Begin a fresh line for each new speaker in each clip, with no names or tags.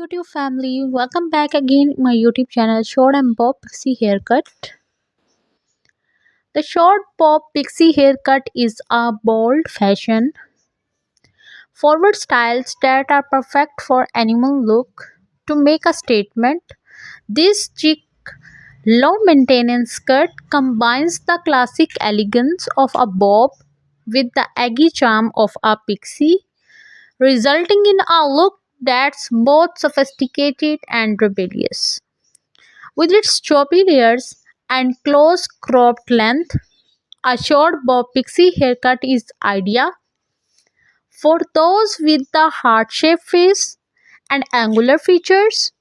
YouTube family, welcome back again my YouTube channel Short and Bob Pixie Haircut. The short bob pixie haircut is a bold fashion forward styles that are perfect for animal look. To make a statement, this chic low maintenance cut combines the classic elegance of a bob with the eggy charm of a pixie, resulting in a look that's both sophisticated and rebellious. With its choppy layers and close cropped length, a short bob pixie haircut is ideal for those with the heart-shaped face and angular features,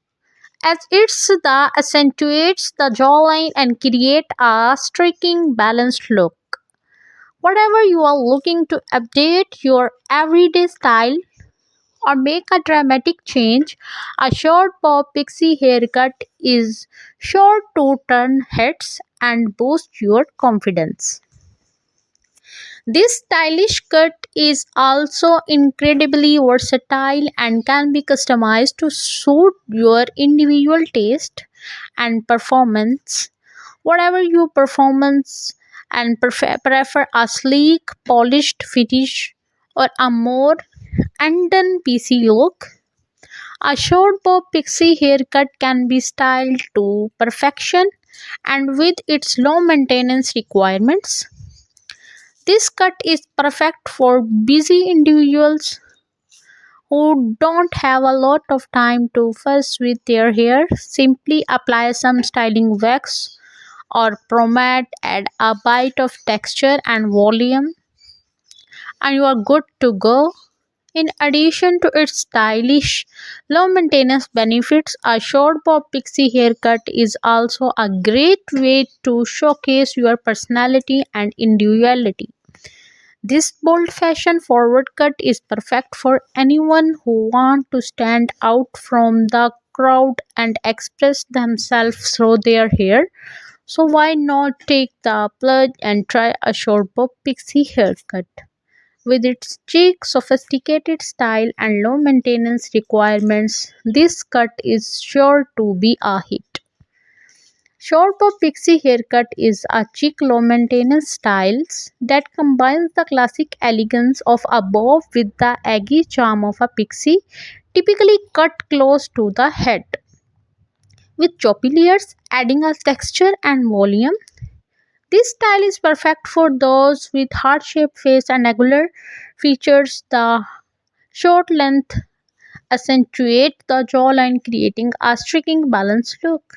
as it's the accentuates the jawline and create a striking balanced look. Whatever you are looking to update your everyday style or make a dramatic change, a short bob pixie haircut is sure to turn heads and boost your confidence. This stylish cut is also incredibly versatile and can be customized to suit your individual taste and performance. Whatever your performance and prefer a sleek, polished finish or a more undone PC look, a short bob pixie haircut can be styled to perfection, and with its low maintenance requirements, this cut is perfect for busy individuals who don't have a lot of time to fuss with their hair. Simply apply some styling wax or pomade, add a bite of texture and volume, and you are good to go. In addition to its stylish, low maintenance benefits, a short bob pixie haircut is also a great way to showcase your personality and individuality. This bold fashion forward cut is perfect for anyone who wants to stand out from the crowd and express themselves through their hair. So why not take the plunge and try a short bob pixie haircut? With its chic, sophisticated style and low maintenance requirements, this cut is sure to be a hit. Short bob pixie haircut is a chic low maintenance styles that combines the classic elegance of a bob with the eggy charm of a pixie, typically cut close to the head. With choppy layers adding a texture and volume, this style is perfect for those with heart-shaped face and angular features. The short length accentuates the jawline, creating a striking balanced look.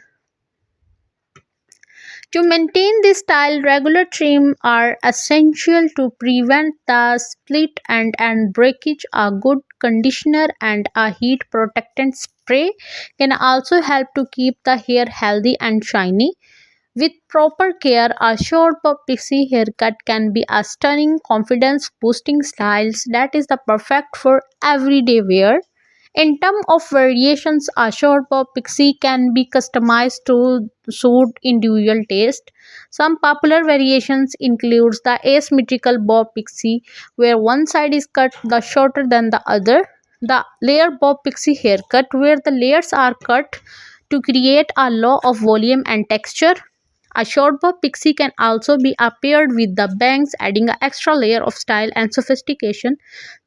To maintain this style, regular trim are essential to prevent the split and breakage. A good conditioner and a heat protectant spray can also help to keep the hair healthy and shiny. With proper care, a short bob pixie haircut can be a stunning, confidence boosting style that is the perfect for everyday wear. In terms of variations, a short bob pixie can be customized to suit individual taste. Some popular variations includes the asymmetrical bob pixie, where one side is cut the shorter than the other, the layer bob pixie haircut, where the layers are cut to create a lot of volume and texture. A short bob pixie can also be paired with the bangs, adding an extra layer of style and sophistication.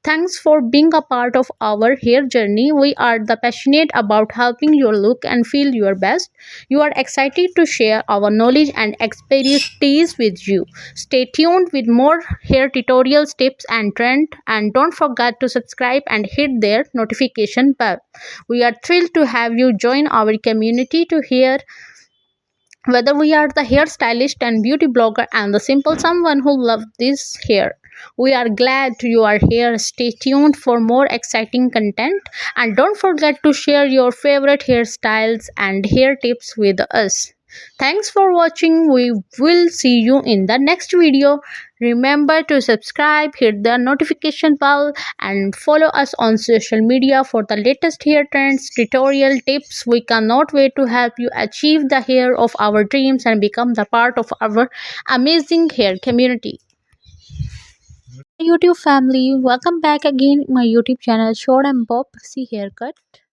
Thanks for being a part of our hair journey. We are the passionate about helping you look and feel your best. You are excited to share our knowledge and expertise with you. Stay tuned with more hair tutorials, tips and trends, and don't forget to subscribe and hit their notification bell. We are thrilled to have you join our community to hear whether we are the hairstylist and beauty blogger and the simple someone who loves this hair. We are glad you are here. Stay tuned for more exciting content and don't forget to share your favorite hairstyles and hair tips with us. Thanks for watching. We will see you in the next video. Remember to subscribe, hit the notification bell and follow us on social media for the latest hair trends, tutorial tips. We cannot wait to help you achieve the hair of our dreams and become the part of our amazing hair community. YouTube family, welcome back again my YouTube channel Short and Bob Pixie Haircut.